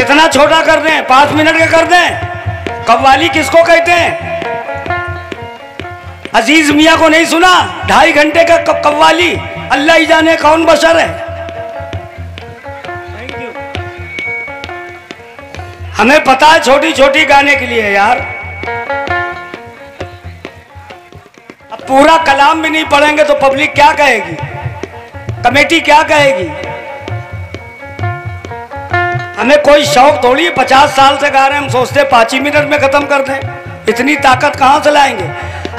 कितना छोटा कर दें? 5 मिनट का कर दें? कव्वाली किसको कहते हैं? अजीज मियाँ को नहीं सुना? 2.5 घंटे का कव्वाली, अल्लाह ही जाने कौन बशर है। हमें पता है छोटी छोटी गाने के लिए यार। अब पूरा कलाम भी नहीं पढ़ेंगे तो पब्लिक क्या कहेगी, कमेटी क्या कहेगी? हमें कोई शौक थोड़ी है, 50 साल से गा रहे हैं, हम सोचते 5 ही मिनट में खत्म कर दें। इतनी ताकत कहां से लाएंगे?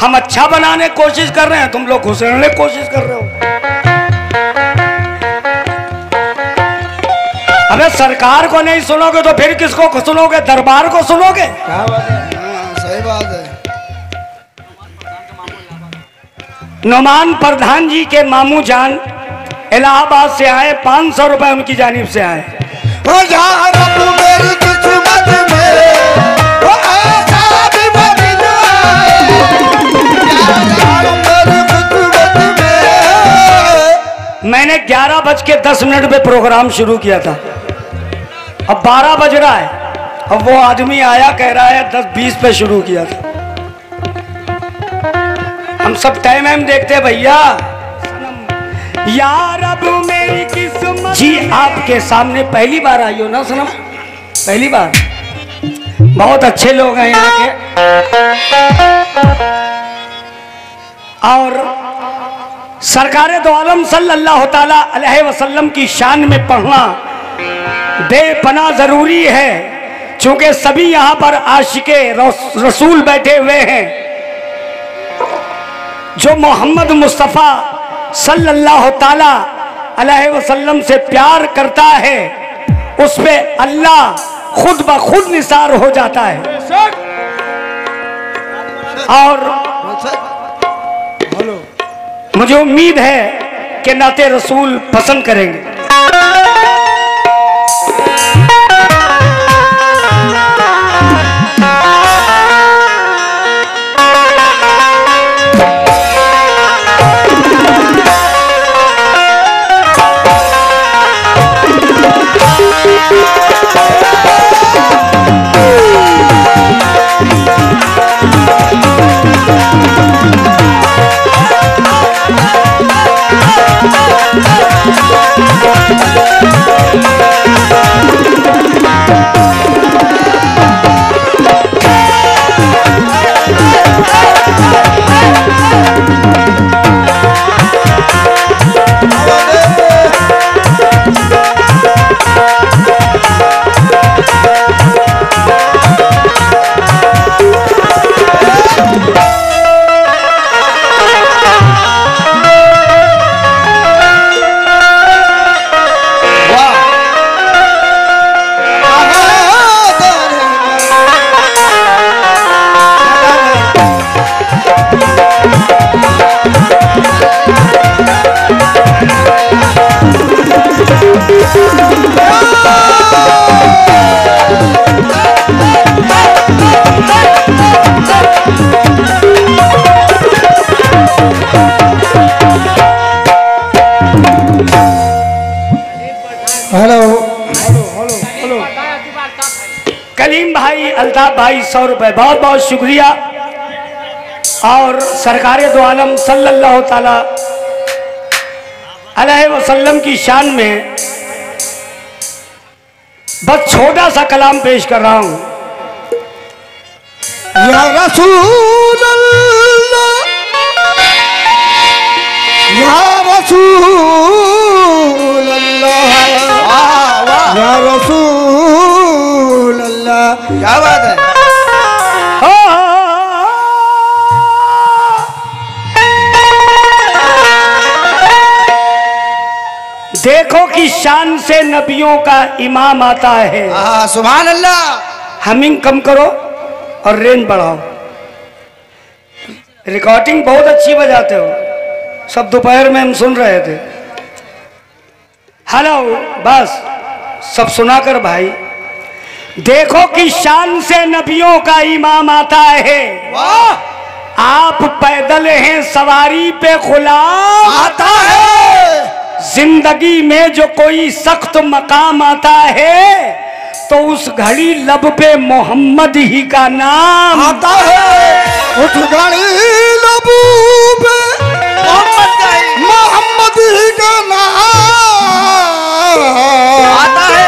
हम अच्छा बनाने की कोशिश कर रहे हैं, तुम लोग घुसेड़ने की कोशिश कर रहे हो। अबे सरकार को नहीं सुनोगे तो फिर किसको सुनोगे? दरबार को सुनोगे? क्या बात है? हाँ, सही बात है। नुमान प्रधान जी के मामू जान इलाहाबाद से आए, 500 रुपए उनकी जानिब से आए। मेरी किस्मत में वो ऐसा भी बदला मैंने 11:10 पे प्रोग्राम शुरू किया था, अब 12 बज रहा है। अब वो आदमी आया, कह रहा है 10:20 पे शुरू किया था। हम सब टाइम देखते हैं भैया। यार अब मेरी किस्मत जी आपके सामने पहली बार आई हो ना सनम? पहली बार। बहुत अच्छे लोग हैं यहाँ के। और सरकारे दो आलम सल्लल्लाहु ताला अलैहि वसल्लम की शान में पढ़ना बेपनाह जरूरी है, क्योंकि सभी यहाँ पर आशिके रसूल बैठे हुए हैं। जो मोहम्मद मुस्तफ़ा सल्लल्लाहु ताला अलैहि वसल्लम से प्यार करता है, उस पे अल्लाह खुद ब खुद निसार हो जाता है। और मुझे उम्मीद है कि नाते रसूल पसंद करेंगे। कलीम भाई, अल्ताफ भाई 100 रुपए, बहुत बहुत शुक्रिया। और सरकारे दो आलम सल्लल्लाहु ताला अलैहि वसल्लम की शान में बस छोटा सा कलाम पेश कर रहा हूं। या रसूल अल्लाह, या रसूल अल्लाह, या रसूल अल्लाह। क्या बात है? देखो कि शान से नबियों का इमाम आता है। सुभान अल्लाह। हमिंग कम करो और रेंज बढ़ाओ। रिकॉर्डिंग बहुत अच्छी बजाते हो, सब दोपहर में हम सुन रहे थे। हेलो, बस सब सुनाकर भाई। देखो कि शान से नबियों का इमाम आता है। वाह। आप पैदल हैं, सवारी पे गुलाम आता है। जिंदगी में जो कोई सख्त मकाम आता है, तो उस घड़ी लब पे मोहम्मद ही का नाम आता है। उठ घड़ी लबू पे मोहम्मद ही का नाम आता है।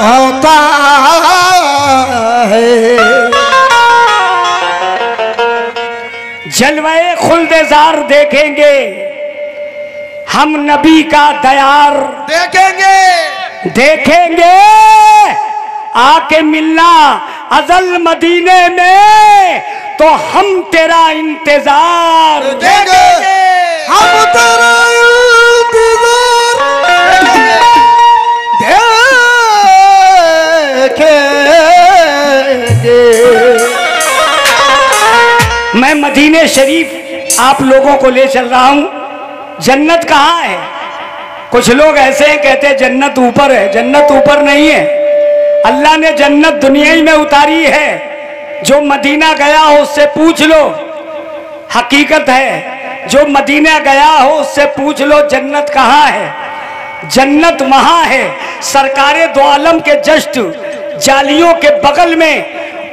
आता है। जलवाए खुल्देजार देखेंगे हम नबी का दयार देखेंगे आके मिलना अजल मदीने में तो हम तेरा इंतजार देखेंगे हम तेरा मैं मदीने शरीफ आप लोगों को ले चल रहा हूं। जन्नत कहाँ है? कुछ लोग ऐसे हैं कहते हैं जन्नत ऊपर है। जन्नत ऊपर नहीं है, अल्लाह ने जन्नत दुनिया ही में उतारी है। जो मदीना गया हो उससे पूछ लो, हकीकत है। जो मदीना गया हो उससे पूछ लो जन्नत कहाँ है। जन्नत वहां है सरकारे दो आलम के जस्ट जालियों के बगल में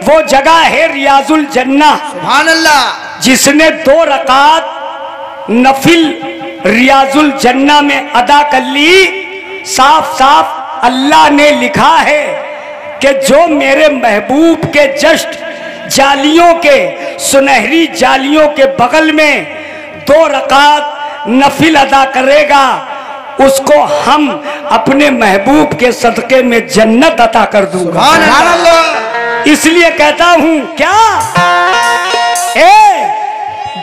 वो जगह है रियाजुल जन्ना। सुभान अल्लाह। जिसने 2 रकात नफिल रियाजुल जन्ना में अदा कर ली, साफ साफ अल्लाह ने लिखा है कि जो मेरे महबूब के जस्ट जालियों के सुनहरी जालियों के बगल में 2 रकात नफिल अदा करेगा उसको हम अपने महबूब के सदके में जन्नत अता कर दूंगा। सुभान अल्लाह। इसलिए कहता हूं क्या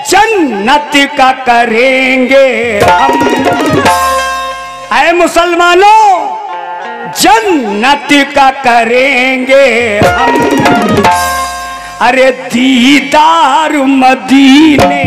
जन्नत का करेंगे हम। आए मुसलमानों, जन्नत का करेंगे हम। अरे दीदार मदीने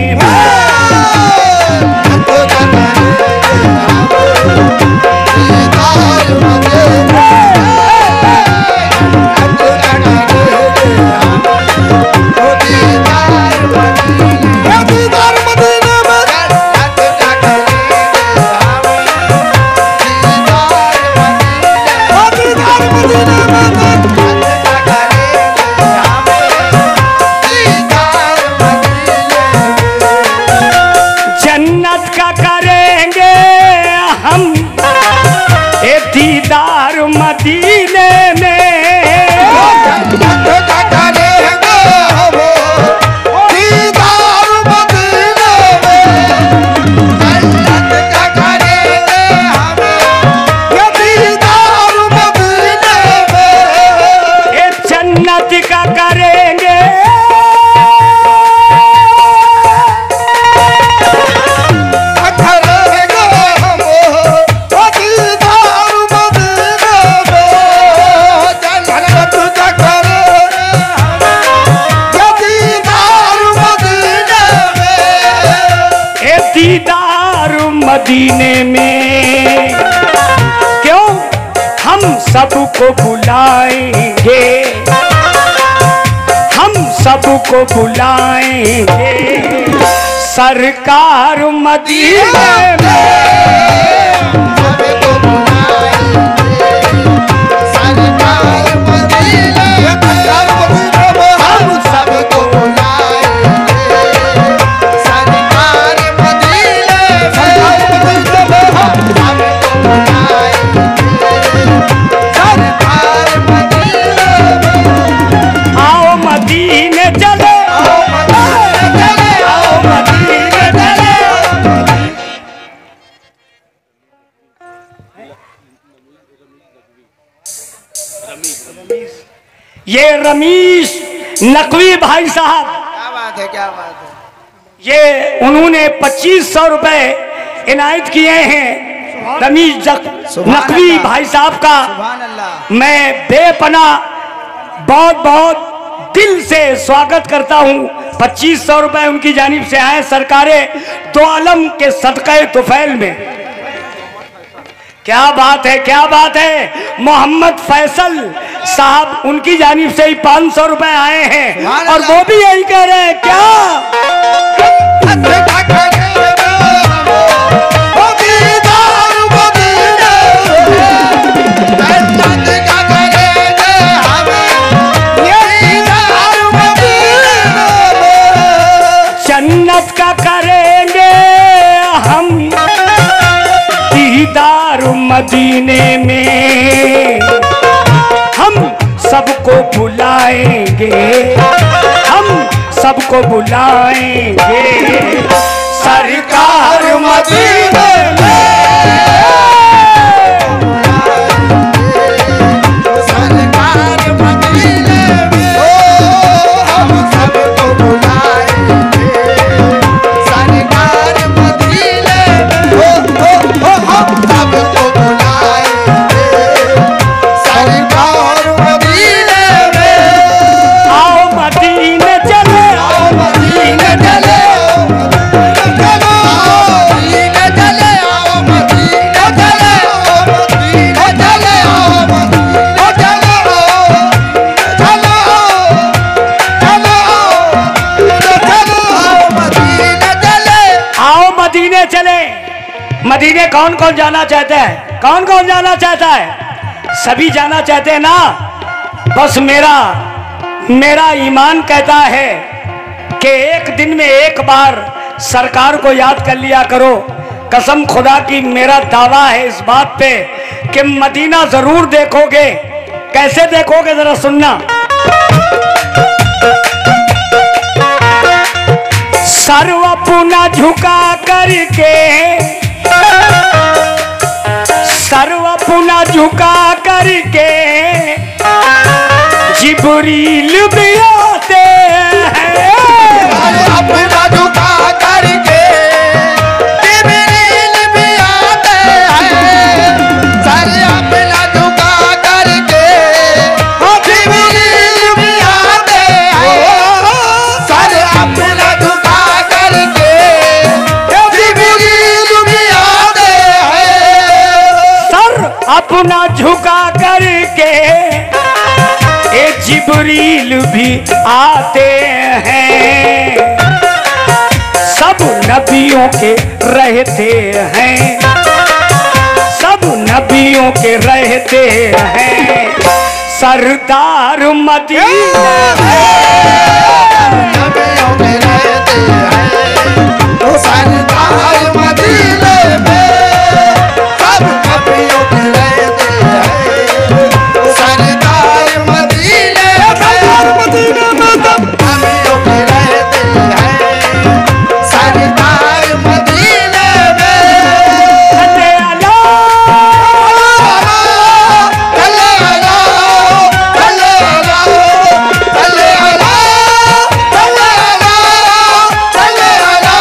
मदीने में क्यों हम सबको बुलाएंगे, हम सबको बुलाएंगे सरकार मदीने में। ये रमीश नकवी भाई साहब, क्या बात है, क्या बात है। ये उन्होंने 2500 रुपए इनायत किए हैं रमीश नकवी भाई साहब का। सुभान अल्लाह। मैं बेपना बहुत बहुत दिल से स्वागत करता हूं। 2500 रुपए उनकी जानिब से आए सरकारे दो आलम के सदक़े तुफैल में। क्या बात है, क्या बात है। मोहम्मद फैसल साहब उनकी जानिब से ही 500 रुपए आए हैं और वो भी यही कह रहे हैं क्या मदीने में हम सबको बुलाएंगे, हम सबको बुलाएंगे सरकार मदीने में। सरकार मदीने में हम सबको बुलाएंगे, सरकार मदीने में हम सबको बुलाएंगे, सरकार मदीने में। आओ मदीने चले, आओ मदीने चले, मदीने चले, आओ मदीने चले, मदीने चले, आओ मदीने चले, चलो चलो आओ मदीने चले। आओ मदीने चले। मदीने कौन कौन जाना चाहता है? कौन कौन जाना चाहता है? सभी जाना चाहते हैं ना। बस मेरा ईमान कहता है कि एक दिन में एक बार सरकार को याद कर लिया करो। कसम खुदा की मेरा दावा है इस बात पे कि मदीना जरूर देखोगे। कैसे देखोगे जरा सुनना। सर्व अपना झुका करके, सर्व अपना झुका करके जिब्रील भी आते हैं। अपना झुका करके जिब्रील भी आते हैं, सर अपना झुका करके जिब्रील भी आते हैं, सर अपना झुका करके जिब्रील भी आते हैं। सर अपना झुका करके ये जिब्रील भी आते हैं। सब नबियों के रहते हैं, सब नबियों के रहते हैं सरदार मदीना में। नबियों में रहते हैं तो सरदार मदीने में, सब नबियों में रहते हैं तो सरदार मदीने में, मदीने में सब नबियों में रहते हैं सरदार मदीने में। अल्लाह चले आला, चले आला, चले आला, चले आला, चले आला,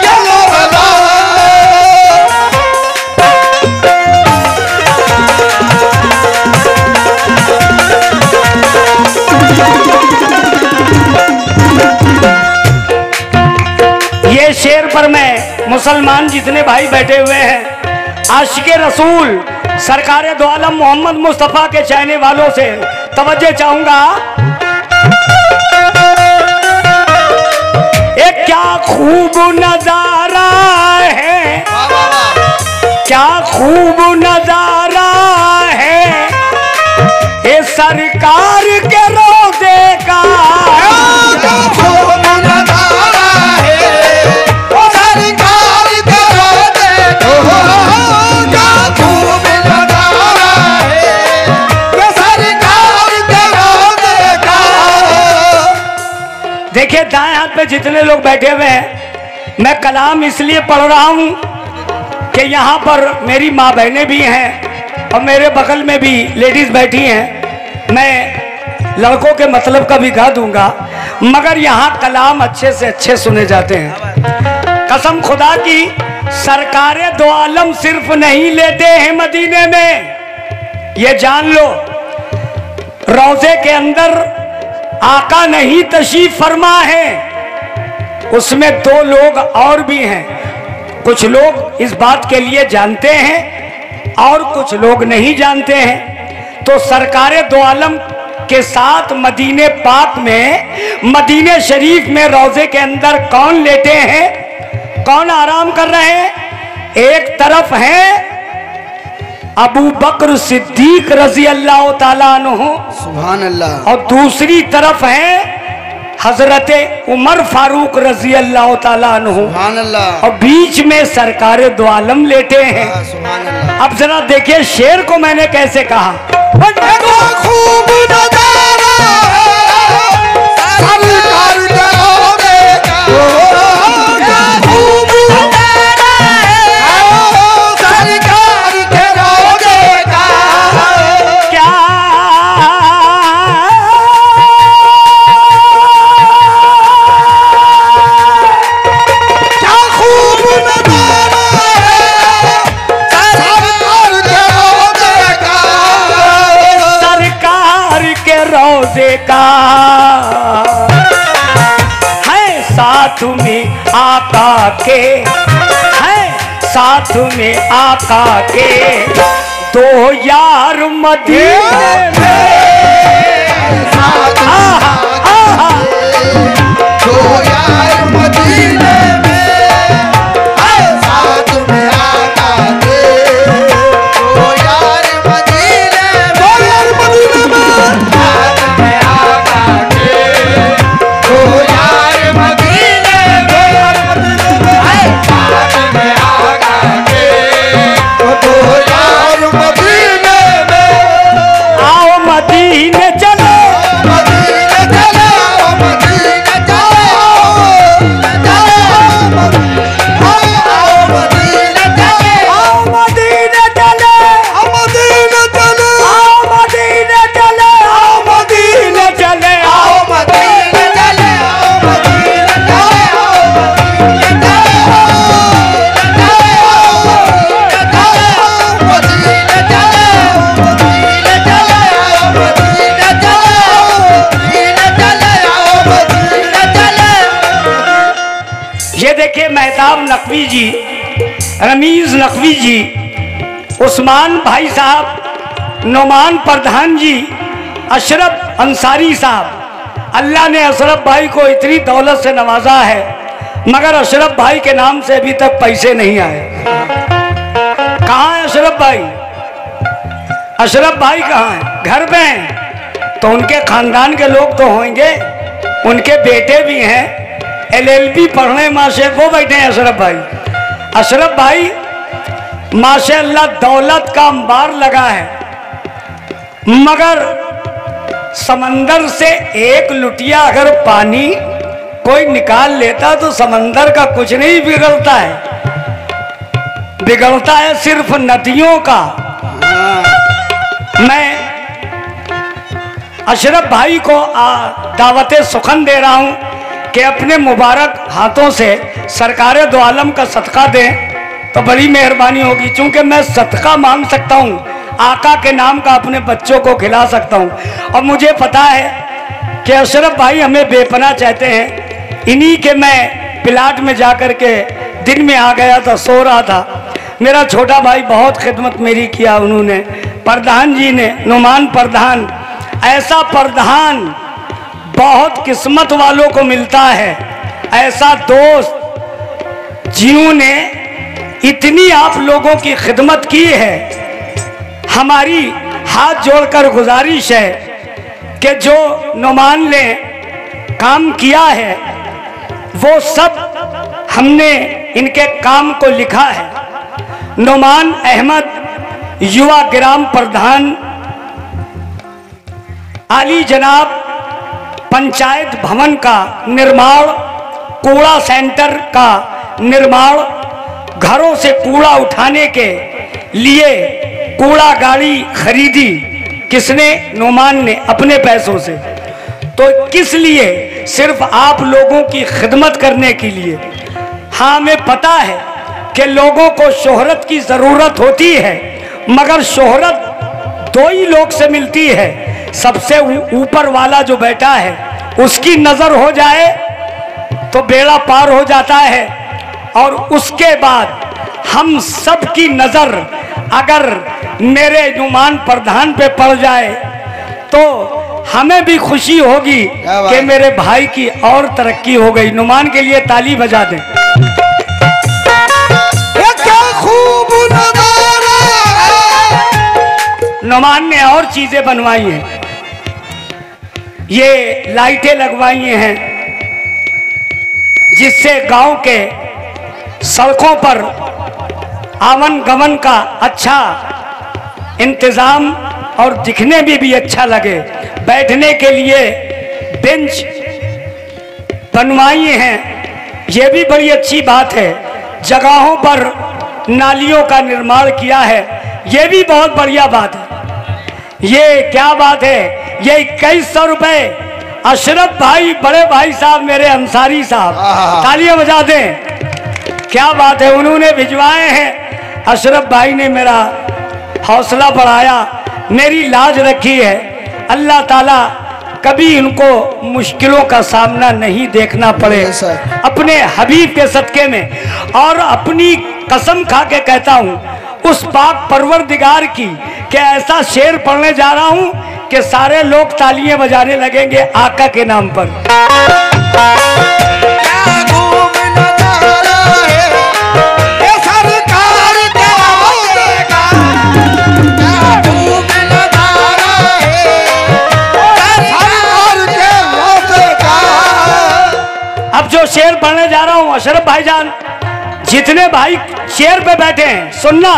यलो आला। ये शेर पर मैं मुसलमान जितने भाई बैठे हुए हैं आशिके रसूल सरकार दो आलम मोहम्मद मुस्तफ़ा के चाहने वालों से तवज्जो चाहूंगा। एक क्या खूब नजारा है, क्या खूब नजारा है ये सरकार के रोज़े का। खूब नजारा है ओ सरकार के रोज़े का, खूब नजारा है ये सरकार के रोज़े का। देखिए दाएं हाथ पे जितने लोग बैठे हुए हैं, मैं कलाम इसलिए पढ़ रहा हूं कि यहाँ पर मेरी माँ बहनें भी हैं और मेरे बगल में भी लेडीज बैठी हैं। मैं लड़कों के मतलब का भी गा दूंगा, मगर यहाँ कलाम अच्छे से अच्छे सुने जाते हैं। कसम खुदा की सरकारे दो आलम सिर्फ नहीं लेते हैं मदीने में, ये जान लो। रोजे के अंदर आका नहीं तशरीफ फरमा है, उसमें दो लोग और भी हैं। कुछ लोग इस बात के लिए जानते हैं और कुछ लोग नहीं जानते हैं। तो सरकारे दो आलम के साथ मदीने पाक में, मदीने शरीफ में रोजे के अंदर कौन लेटे हैं, कौन आराम कर रहे हैं? एक तरफ है अबू बकर सिद्दीक रजी अल्लाह ताला अन्हु, सुभान अल्लाह। और दूसरी तरफ है हजरत उमर फारूक रजी अल्लाह ताला अन्हु सुभान अल्लाह। और बीच में सरकार दो आलम लेटे हैं। सुभान अल्लाह। अब जरा देखिए शेर को मैंने कैसे कहा। खूब नजारा सरकार जाओगे खूब नजारा सरकार करोगे क्या क्या खूब नजारा सरकार करोगे सरकार के रोजे का है साथ में आका के, है साथ में आका के दो यार मदीने में। आहा, आहा। दो यार मदीने में है साथ में आका के दो यार मदीने में साथ में आका के दो यार मदीने में है साथ में आका के दो यार मदीने में। आओ मदीने चलो मदीने चलो मदीने जाओ आओ मदीने चले आओ मदीने चले मदीने चले आओ मदीने चले आओ मदीने चले आओ मदीने चले आओ मदीने ये देखिए मेहताब नकवी जी, रमीज नकवी जी, उस्मान भाई साहब, नोमान प्रधान जी, अशरफ अंसारी साहब। अल्लाह ने अशरफ भाई को इतनी दौलत से नवाजा है, मगर अशरफ भाई के नाम से अभी तक पैसे नहीं आए। कहाँ है अशरफ भाई? अशरफ भाई कहाँ है? घर पे हैं। तो उनके खानदान के लोग तो होंगे, उनके बेटे भी हैं, LLB पढ़ने माशे वो बैठे हैं अशरफ भाई। अशरफ भाई माशाअल्लाह दौलत का अंबार लगा है, मगर समंदर से एक लुटिया अगर पानी कोई निकाल लेता तो समंदर का कुछ नहीं बिगड़ता है, बिगड़ता है सिर्फ नदियों का। मैं अशरफ भाई को दावत सुखन दे रहा हूं कि अपने मुबारक हाथों से सरकार दो आलम का सदका दें तो बड़ी मेहरबानी होगी, क्योंकि मैं सदका मांग सकता हूं, आका के नाम का अपने बच्चों को खिला सकता हूं। और मुझे पता है कि अशरफ भाई हमें बेपनाह चाहते हैं। इन्हीं के मैं प्लाट में जाकर के दिन में आ गया था, सो रहा था। मेरा छोटा भाई बहुत खिदमत मेरी किया उन्होंने, प्रधान जी ने, नुमान प्रधान। ऐसा प्रधान बहुत किस्मत वालों को मिलता है, ऐसा दोस्त जिन्होंने इतनी आप लोगों की खिदमत की है। हमारी हाथ जोड़कर गुजारिश है कि जो नुमान ने काम किया है वो सब हमने इनके काम को लिखा है। नुमान अहमद युवा ग्राम प्रधान, आली जनाब पंचायत भवन का निर्माण, कूड़ा सेंटर का निर्माण, घरों से कूड़ा उठाने के लिए कूड़ा गाड़ी खरीदी किसने? नुमान ने अपने पैसों से। तो किस लिए? सिर्फ आप लोगों की खिदमत करने के लिए। हाँ, हमें पता है कि लोगों को शोहरत की जरूरत होती है, मगर शोहरत दो ही लोग से मिलती है, सबसे ऊपर वाला जो बैठा है उसकी नजर हो जाए तो बेड़ा पार हो जाता है, और उसके बाद हम सब की नजर अगर मेरे नुमान प्रधान पे पड़ जाए तो हमें भी खुशी होगी कि मेरे भाई की और तरक्की हो गई। नुमान के लिए ताली बजा दें। ये क्या खूब नजारा नुमान ने और चीजें बनवाई हैं, ये लाइटें लगवाई हैं, जिससे गांव के सड़कों पर आवन गमन का अच्छा इंतजाम और दिखने में भी अच्छा लगे। बैठने के लिए बेंच बनवाई हैं, ये भी बड़ी अच्छी बात है। जगहों पर नालियों का निर्माण किया है, ये भी बहुत बढ़िया बात है। ये क्या बात है, ये 2100 रुपए अशरफ भाई, बड़े भाई साहब, मेरे अंसारी साहब, तालियां बजा दें। क्या बात है, उन्होंने भिजवाए हैं। अशरफ भाई ने मेरा हौसला बढ़ाया, मेरी लाज रखी है। अल्लाह ताला कभी इनको मुश्किलों का सामना नहीं देखना पड़े अपने हबीब के सदके में। और अपनी कसम खा के कहता हूँ उस पाक परवरदिगार की कि ऐसा शेर पढ़ने जा रहा हूँ कि सारे लोग तालियां बजाने लगेंगे आका के नाम पर। अब जो शेर पढ़ने जा रहा हूं अशरफ भाईजान, जितने भाई शेर पे बैठे हैं सुनना।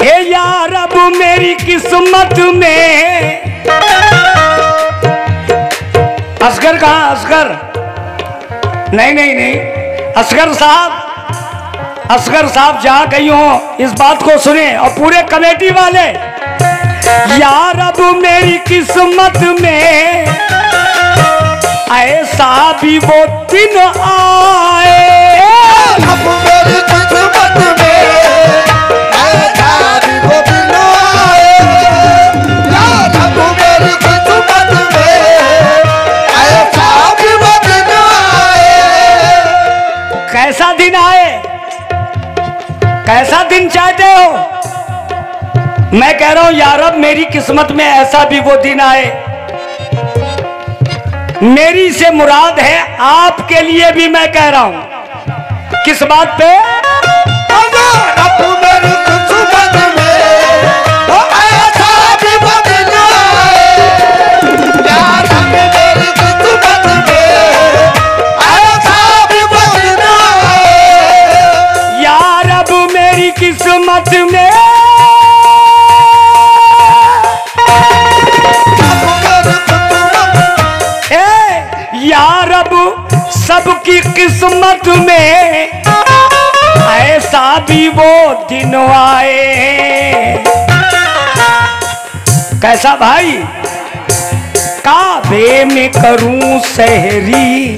हे यार अब मेरी किस्मत में, असगर कहाँ, असगर नहीं नहीं नहीं, असगर साहब जहां कहीं हो इस बात को सुने, और पूरे कमेटी वाले। यार अब मेरी किस्मत में ऐसा भी वो दिन आए, अब मेरी किस्मत में ऐसा भी वो दिन आए, यार अब मेरी किस्मत में ऐसा भी वो दिन आए। कैसा दिन आए, कैसा दिन चाहते हो? मैं कह रहा हूं यार अब मेरी किस्मत में ऐसा भी वो दिन आए। मेरी से मुराद है आपके लिए भी मैं कह रहा हूं। किस बात पे? अब मेरी किस्मत में ऐसा भी वो दिन आए, यार अब मेरी किस्मत में ऐसा भी वो दिन आए। यार अब मेरी किस्मत में यार अब सबकी किस्मत में ऐसा भी वो दिन आए। कैसा भाई? काबे में करूं सहरी,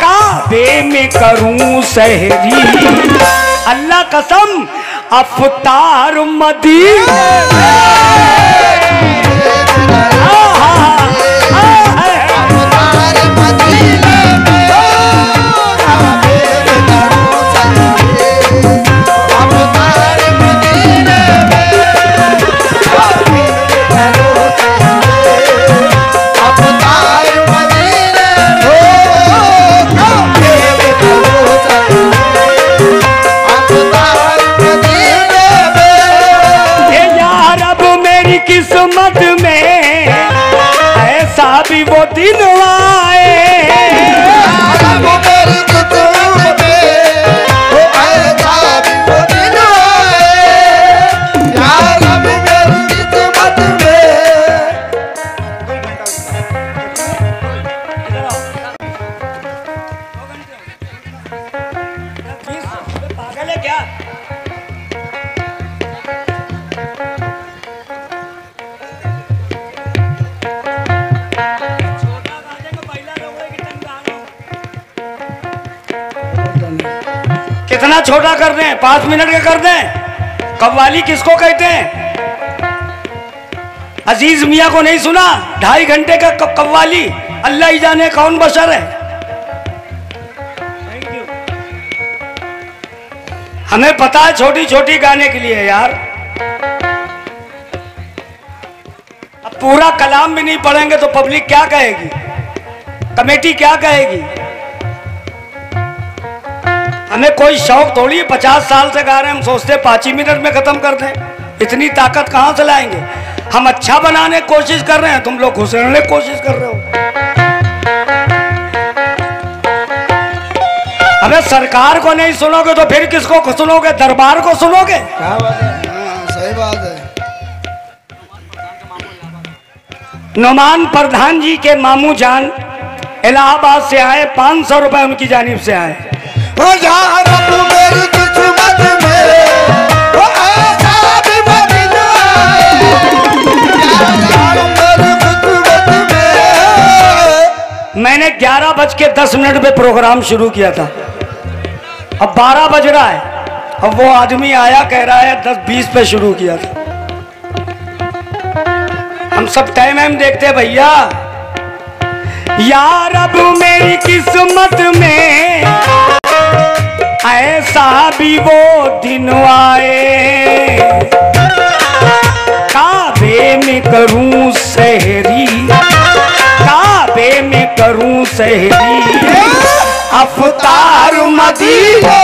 काबे में करूं सहरी, अल्लाह कसम अफ्तार मदीना। किस्मत में ऐसा भी वो दिन आए, मेरी किस्मत में ऐसा भी वो दिन आए, यार अब मेरी किस्मत में। पागल है क्या? कितना छोटा कर दें? 5 मिनट का कर दें? कव्वाली किसको कहते हैं? अजीज मियाँ को नहीं सुना? 2.5 घंटे का कव्वाली, अल्लाह ही जाने कौन बशर है। हमें पता है छोटी छोटी गाने के लिए यार, अब पूरा कलाम भी नहीं पढ़ेंगे तो पब्लिक क्या कहेगी, कमेटी क्या कहेगी? हमें कोई शौक थोड़ी है, 50 साल से गा रहे हैं, हम सोचते 5 ही मिनट में खत्म कर दें। इतनी ताकत कहां से लाएंगे? हम अच्छा बनाने की कोशिश कर रहे हैं, तुम लोग घुसेड़ने की कोशिश कर रहे हो। अबे सरकार को नहीं सुनोगे तो फिर किसको सुनोगे? दरबार को सुनोगे? क्या बात है? हाँ, सही बात है। नुमान प्रधान जी के मामू जान इलाहाबाद से आए, 500 रुपए उनकी जानिब से आए। ओ यार रब मेरी किस्मत में वो ऐसा भी दिन आए, यार मेरी किस्मत में। मैंने 11:10 पे प्रोग्राम शुरू किया था, अब 12 बज रहा है। अब वो आदमी आया, कह रहा है 10:20 पे शुरू किया था। हम सब टाइम देखते हैं भैया। यार अब मेरी किस्मत में ऐसा भी वो दिन आए, काबे में करूं सहरी, काबे में करूं सहरी, अफ्तार मदीने